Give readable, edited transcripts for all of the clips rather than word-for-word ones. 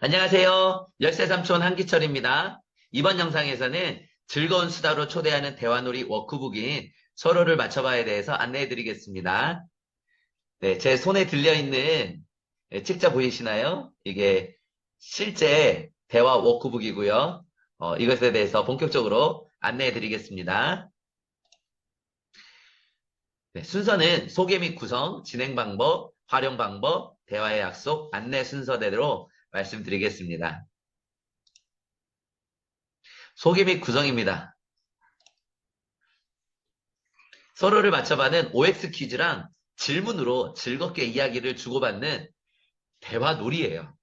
안녕하세요. 열쇠삼촌 한기철입니다. 이번 영상에서는 즐거운 수다로 초대하는 대화놀이 워크북인 서로를 맞춰봐에 대해서 안내해 드리겠습니다. 네, 제 손에 들려있는 책자 보이시나요? 이게 실제 대화 워크북이고요. 이것에 대해서 본격적으로 안내해 드리겠습니다. 네, 순서는 소개 및 구성, 진행 방법, 활용 방법, 대화의 약속, 안내 순서대로 말씀드리겠습니다. 소개 및 구성입니다. 서로를 맞춰봐는 OX 퀴즈랑 질문으로 즐겁게 이야기를 주고받는 대화 놀이예요.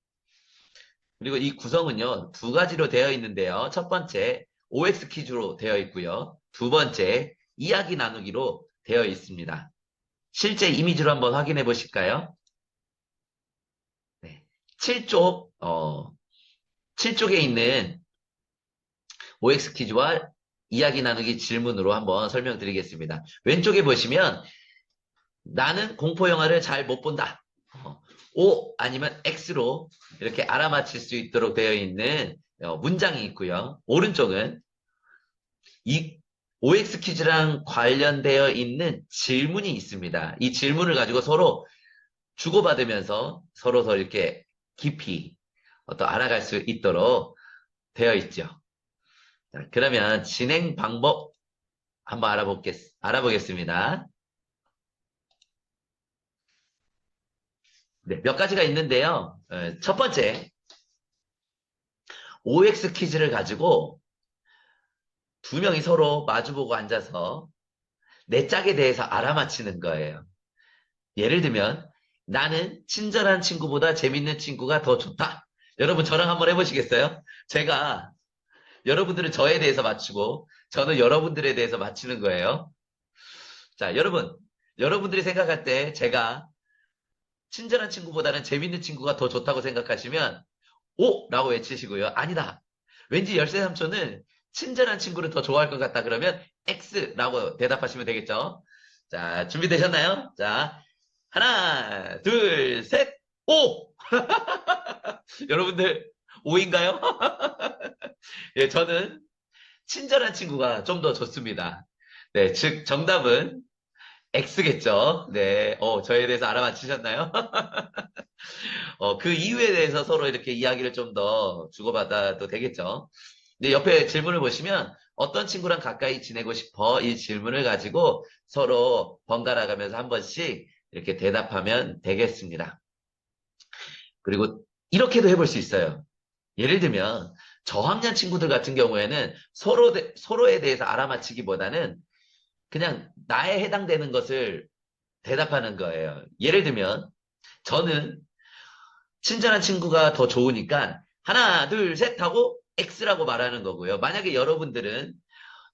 그리고 이 구성은요, 두 가지로 되어 있는데요. 첫 번째, OX 퀴즈로 되어 있고요. 두 번째, 이야기 나누기로 되어 있습니다. 실제 이미지로 한번 확인해 보실까요? 네. 7쪽, 7쪽에 있는 OX 퀴즈와 이야기 나누기 질문으로 한번 설명드리겠습니다. 왼쪽에 보시면 나는 공포 영화를 잘 못 본다. O 아니면 X로 이렇게 알아맞힐 수 있도록 되어 있는 문장이 있고요. 오른쪽은 이 OX 퀴즈랑 관련되어 있는 질문이 있습니다. 이 질문을 가지고 서로 주고받으면서 서로 더 이렇게 깊이 또 알아갈 수 있도록 되어 있죠. 자, 그러면 진행 방법 한번 알아보겠습니다. 네, 몇 가지가 있는데요. 첫 번째, OX 퀴즈를 가지고 두 명이 서로 마주보고 앉아서 내 짝에 대해서 알아맞히는 거예요. 예를 들면, 나는 친절한 친구보다 재밌는 친구가 더 좋다. 여러분, 저랑 한번 해보시겠어요? 제가 여러분들은 저에 대해서 맞추고, 저는 여러분들에 대해서 맞히는 거예요. 자, 여러분들이 생각할 때 제가 친절한 친구보다는 재밌는 친구가 더 좋다고 생각하시면, 오! 라고 외치시고요. 아니다. 왠지 열쇠 삼촌은 친절한 친구를 더 좋아할 것 같다 그러면 X라고 대답하시면 되겠죠. 자, 준비되셨나요? 자, 하나, 둘, 셋, 오! 여러분들, 오인가요? 예, 저는 친절한 친구가 좀 더 좋습니다. 네, 즉, 정답은 X겠죠. 네, 저에 대해서 알아맞히셨나요? 그 이유에 대해서 서로 이렇게 이야기를 좀 더 주고받아도 되겠죠. 근데 옆에 질문을 보시면 어떤 친구랑 가까이 지내고 싶어? 이 질문을 가지고 서로 번갈아 가면서 한 번씩 이렇게 대답하면 되겠습니다. 그리고 이렇게도 해볼 수 있어요. 예를 들면 저학년 친구들 같은 경우에는 서로에 대해서 알아맞히기보다는 그냥 나에 해당되는 것을 대답하는 거예요. 예를 들면 저는 친절한 친구가 더 좋으니까 하나, 둘, 셋 하고 X라고 말하는 거고요. 만약에 여러분들은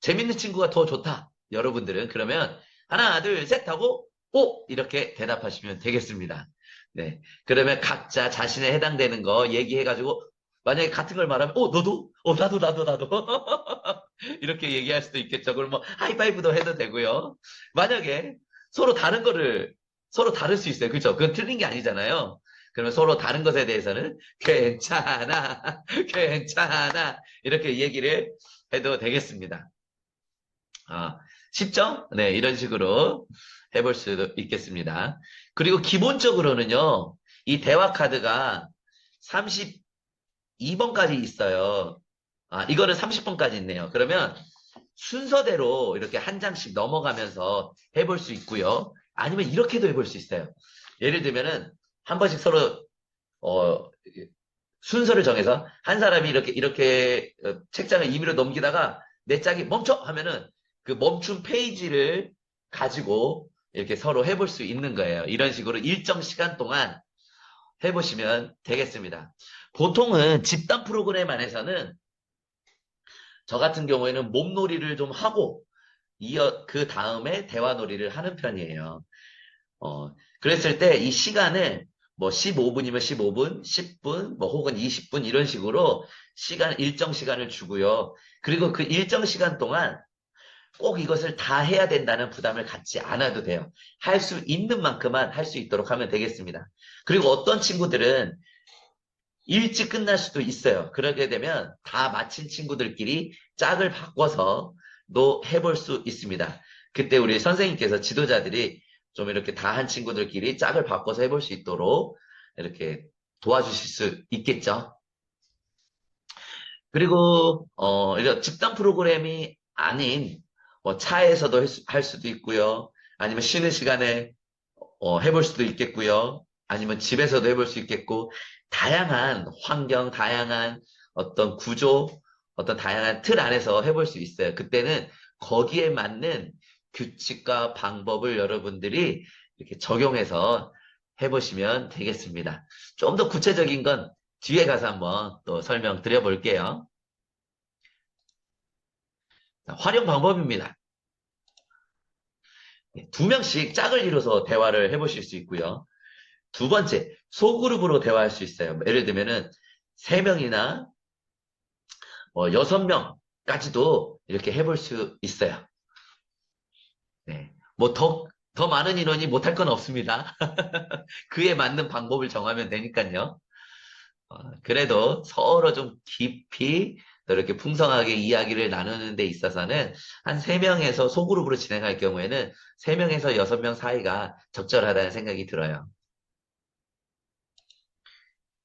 재밌는 친구가 더 좋다. 여러분들은 그러면 하나, 둘, 셋 하고 O 이렇게 대답하시면 되겠습니다. 네. 그러면 각자 자신에 해당되는 거 얘기해가지고 만약에 같은 걸 말하면 너도? 나도. 이렇게 얘기할 수도 있겠죠. 그럼 뭐 하이파이브도 해도 되고요. 만약에 서로 다른 거를 서로 다를 수 있어요. 그렇죠? 그건 틀린 게 아니잖아요. 그러면 서로 다른 것에 대해서는 괜찮아, 괜찮아 이렇게 얘기를 해도 되겠습니다. 아, 쉽죠? 네, 이런 식으로 해볼 수도 있겠습니다. 그리고 기본적으로는요, 이 대화 카드가 32번까지 있어요. 이거는 30번까지 있네요. 그러면 순서대로 이렇게 한 장씩 넘어가면서 해볼 수 있고요. 아니면 이렇게도 해볼 수 있어요. 예를 들면은 한 번씩 서로 어, 순서를 정해서 한 사람이 이렇게 책장을 임의로 넘기다가 내 짝이 멈춰 하면은 그 멈춘 페이지를 가지고 이렇게 서로 해볼 수 있는 거예요. 이런 식으로 일정 시간 동안 해보시면 되겠습니다. 보통은 집단 프로그램 안에서는 저 같은 경우에는 몸놀이를 좀 하고 그 다음에 대화놀이를 하는 편이에요. 그랬을 때 이 시간을 뭐 15분이면 15분, 10분, 뭐 혹은 20분 이런 식으로 일정 시간을 주고요. 그리고 그 일정 시간 동안 꼭 이것을 다 해야 된다는 부담을 갖지 않아도 돼요. 할 수 있는 만큼만 할 수 있도록 하면 되겠습니다. 그리고 어떤 친구들은 일찍 끝날 수도 있어요. 그러게 되면 다 마친 친구들끼리 짝을 바꿔서 도 해볼 수 있습니다. 그때 우리 선생님께서 지도자들이 좀 이렇게 다 한 친구들끼리 짝을 바꿔서 해볼 수 있도록 이렇게 도와주실 수 있겠죠. 그리고 이런 집단 프로그램이 아닌 뭐 차에서도 할 수도 있고요. 아니면 쉬는 시간에 해볼 수도 있겠고요. 아니면 집에서도 해볼 수 있겠고, 다양한 환경, 다양한 어떤 구조, 어떤 다양한 틀 안에서 해볼 수 있어요. 그때는 거기에 맞는 규칙과 방법을 여러분들이 이렇게 적용해서 해보시면 되겠습니다. 좀 더 구체적인 건 뒤에 가서 한번 또 설명드려 볼게요. 활용 방법입니다. 2명씩 짝을 이뤄서 대화를 해보실 수 있고요. 두 번째, 소그룹으로 대화할 수 있어요. 예를 들면은, 3명이나 6명까지도 이렇게 해볼 수 있어요. 네. 뭐, 더 많은 인원이 못할 건 없습니다. 그에 맞는 방법을 정하면 되니까요. 그래도 서로 좀 깊이 또 이렇게 풍성하게 이야기를 나누는 데 있어서는 한 3명에서 소그룹으로 진행할 경우에는 3명에서 6명 사이가 적절하다는 생각이 들어요.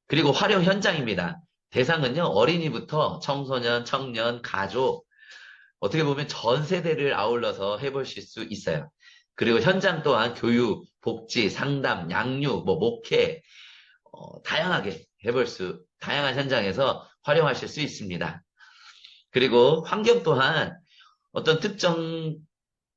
그리고 활용 현장입니다. 대상은요, 어린이부터 청소년, 청년, 가족, 어떻게 보면 전 세대를 아울러서 해보실 수 있어요. 그리고 현장 또한 교육, 복지, 상담, 양육, 뭐 목회, 다양한 현장에서 활용하실 수 있습니다. 그리고 환경 또한 어떤 특정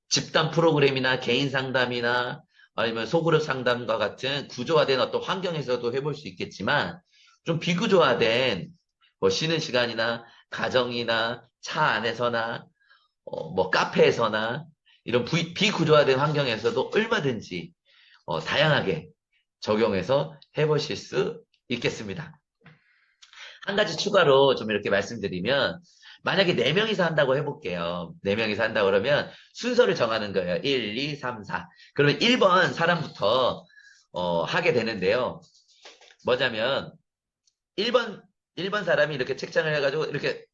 집단 프로그램이나 개인 상담이나 아니면 소그룹 상담과 같은 구조화된 어떤 환경에서도 해볼 수 있겠지만 좀 비구조화된 뭐 쉬는 시간이나 가정이나 차 안에서나 뭐 카페에서나 이런 비구조화된 환경에서도 얼마든지 다양하게 적용해서 해보실 수 있겠습니다. 한 가지 추가로 좀 이렇게 말씀드리면 만약에 4명이서 한다고 해볼게요. 4명이서 한다고 그러면 순서를 정하는 거예요. 1, 2, 3, 4. 그러면 1번 사람부터 하게 되는데요. 뭐냐면 1번 사람이 이렇게 책장을 해가지고 이렇게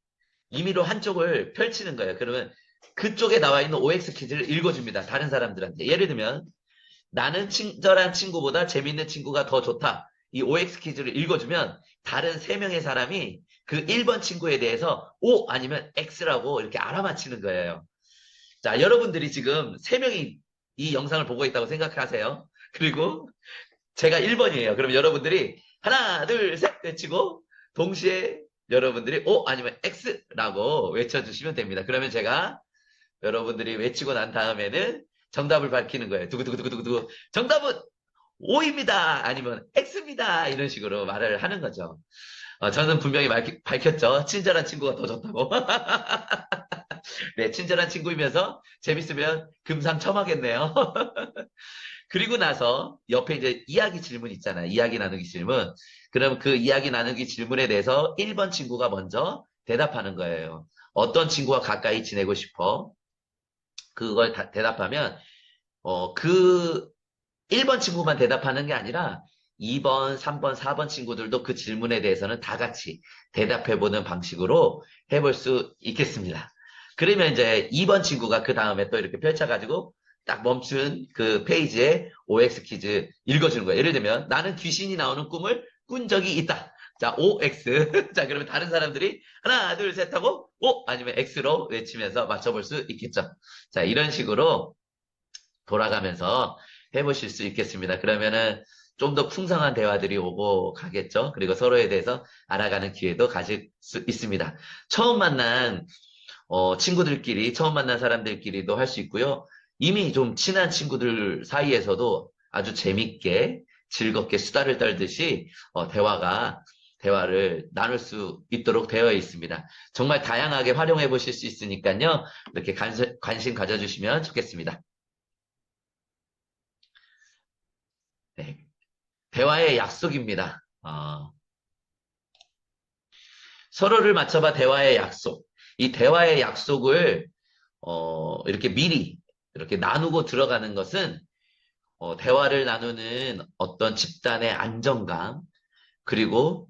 임의로 한쪽을 펼치는 거예요. 그러면 그쪽에 나와 있는 OX 퀴즈를 읽어줍니다. 다른 사람들한테. 예를 들면 나는 친절한 친구보다 재밌는 친구가 더 좋다. 이 OX 퀴즈를 읽어주면 다른 3명의 사람이 그 1번 친구에 대해서 O 아니면 X라고 이렇게 알아맞히는 거예요. 자, 여러분들이 지금 3명이 이 영상을 보고 있다고 생각하세요. 그리고 제가 1번이에요. 그럼 여러분들이 하나, 둘, 셋 외치고 동시에 여러분들이 O 아니면 X라고 외쳐주시면 됩니다. 그러면 제가 여러분들이 외치고 난 다음에는 정답을 밝히는 거예요. 두구두구두구두구. 정답은 O입니다. 아니면 X입니다. 이런 식으로 말을 하는 거죠. 저는 분명히 밝혔죠. 친절한 친구가 더 좋다고. 네, 친절한 친구이면서 재밌으면 금상첨화겠네요. 그리고 나서 옆에 이제 이야기 질문 있잖아요. 이야기 나누기 질문. 그럼 그 이야기 나누기 질문에 대해서 1번 친구가 먼저 대답하는 거예요. 어떤 친구와 가까이 지내고 싶어? 그걸 대답하면, 그 1번 친구만 대답하는 게 아니라 2번, 3번, 4번 친구들도 그 질문에 대해서는 다 같이 대답해보는 방식으로 해볼 수 있겠습니다. 그러면 이제 2번 친구가 그 다음에 또 이렇게 펼쳐가지고 딱 멈춘 그 페이지에 OX 퀴즈 읽어주는 거예요. 예를 들면 나는 귀신이 나오는 꿈을 꾼 적이 있다. 자, OX. 자, 그러면 다른 사람들이 하나, 둘, 셋 하고 O 아니면 X로 외치면서 맞춰볼 수 있겠죠. 자, 이런 식으로 돌아가면서 해보실 수 있겠습니다. 그러면은 좀 더 풍성한 대화들이 오고 가겠죠. 그리고 서로에 대해서 알아가는 기회도 가질 수 있습니다. 친구들끼리, 처음 만난 사람들끼리도 할 수 있고요. 이미 좀 친한 친구들 사이에서도 아주 재밌게 즐겁게 수다를 떨듯이 대화를 나눌 수 있도록 되어 있습니다. 정말 다양하게 활용해 보실 수 있으니까요. 이렇게 관심 가져주시면 좋겠습니다. 네. 대화의 약속입니다. 서로를 맞춰봐 대화의 약속. 이 대화의 약속을 이렇게 미리 이렇게 나누고 들어가는 것은 대화를 나누는 어떤 집단의 안정감 그리고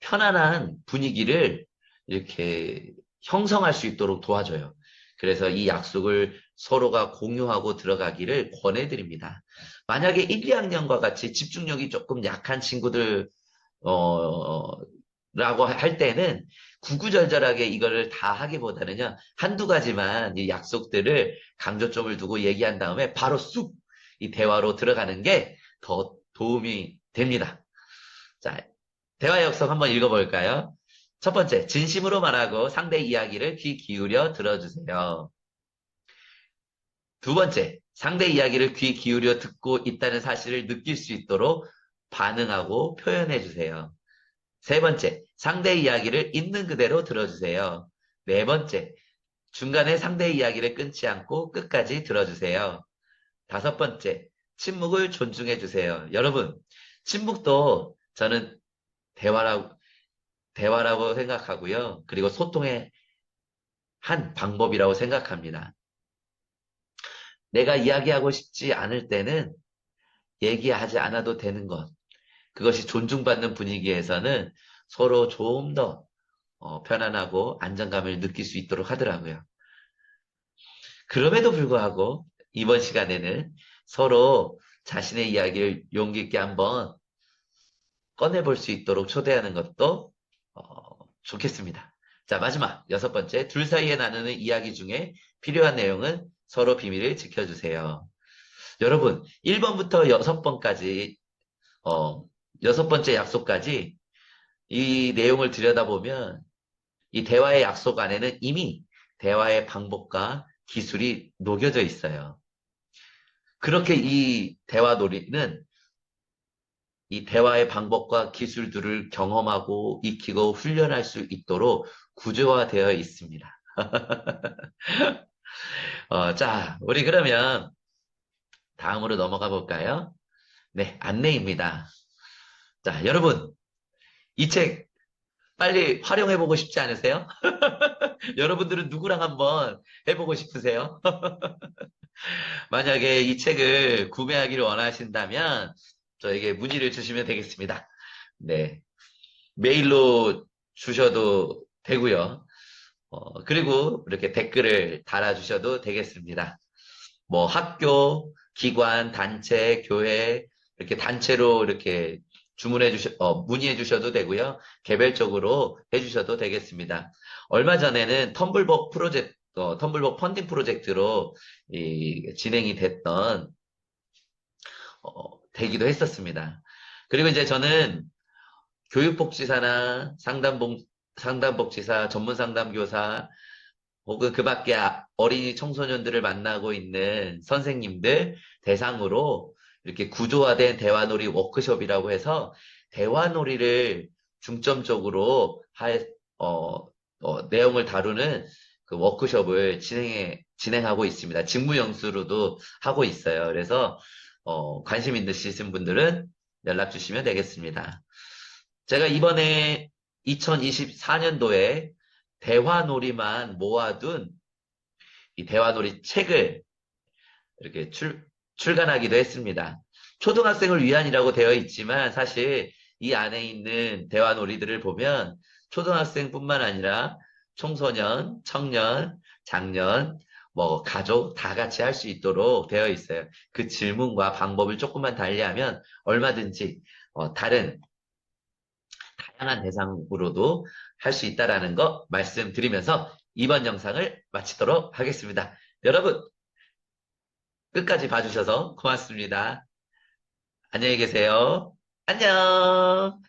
편안한 분위기를 이렇게 형성할 수 있도록 도와줘요. 그래서 이 약속을 서로가 공유하고 들어가기를 권해드립니다. 만약에 1, 2학년과 같이 집중력이 조금 약한 친구들, 라고 할 때는 구구절절하게 이거를 다 하기보다는요, 한두 가지만 이 약속들을 강조점을 두고 얘기한 다음에 바로 쑥 이 대화로 들어가는 게 더 도움이 됩니다. 자, 대화의 역성 한번 읽어볼까요? 첫 번째, 진심으로 말하고 상대 이야기를 귀 기울여 들어주세요. 두 번째, 상대 이야기를 귀 기울여 듣고 있다는 사실을 느낄 수 있도록 반응하고 표현해 주세요. 세 번째, 상대 이야기를 있는 그대로 들어주세요. 네 번째, 중간에 상대 이야기를 끊지 않고 끝까지 들어주세요. 다섯 번째, 침묵을 존중해 주세요. 여러분, 침묵도 저는 대화라고 생각하고요. 그리고 소통의 한 방법이라고 생각합니다. 내가 이야기하고 싶지 않을 때는 얘기하지 않아도 되는 것. 그것이 존중받는 분위기에서는 서로 좀 더 편안하고 안정감을 느낄 수 있도록 하더라고요. 그럼에도 불구하고 이번 시간에는 서로 자신의 이야기를 용기 있게 한번 꺼내볼 수 있도록 초대하는 것도 어, 좋겠습니다. 자, 마지막 여섯 번째, 둘 사이에 나누는 이야기 중에 필요한 내용은 서로 비밀을 지켜주세요. 여러분, 1번부터 6번까지, 여섯 번째 약속까지 이 내용을 들여다보면 이 대화의 약속 안에는 이미 대화의 방법과 기술이 녹여져 있어요. 그렇게 이 대화 놀이는 이 대화의 방법과 기술들을 경험하고 익히고 훈련할 수 있도록 구조화되어 있습니다. 자, 우리 그러면 다음으로 넘어가 볼까요? 네, 안내입니다. 자, 여러분, 이 책 빨리 활용해보고 싶지 않으세요? 여러분들은 누구랑 한번 해보고 싶으세요? 만약에 이 책을 구매하기를 원하신다면 저에게 문의를 주시면 되겠습니다. 네. 메일로 주셔도 되고요. 그리고 이렇게 댓글을 달아주셔도 되겠습니다. 뭐 학교, 기관, 단체, 교회 이렇게 단체로 이렇게 문의해 주셔도 되고요. 개별적으로 해주셔도 되겠습니다. 얼마 전에는 텀블벅 펀딩 프로젝트로 진행이 되기도 했었습니다. 그리고 이제 저는 교육복지사나 상담복지사, 전문상담교사, 혹은 그 밖에 어린이 청소년들을 만나고 있는 선생님들 대상으로 이렇게 구조화된 대화놀이 워크숍이라고 해서 대화놀이를 중점적으로 내용을 다루는 그 워크숍을 진행하고 있습니다. 직무영수로도 하고 있어요. 그래서, 관심 있으신 분들은 연락 주시면 되겠습니다. 제가 이번에 2024년도에 대화놀이만 모아둔 이 대화놀이 책을 이렇게 출간하기도 했습니다. 초등학생을 위한이라고 되어 있지만 사실 이 안에 있는 대화놀이들을 보면 초등학생뿐만 아니라 청소년, 청년, 장년, 뭐 가족 다 같이 할 수 있도록 되어 있어요. 그 질문과 방법을 조금만 달리하면 얼마든지 다른 다양한 대상으로도 할 수 있다라는 거 말씀드리면서 이번 영상을 마치도록 하겠습니다. 여러분, 끝까지 봐주셔서 고맙습니다. 안녕히 계세요. 안녕!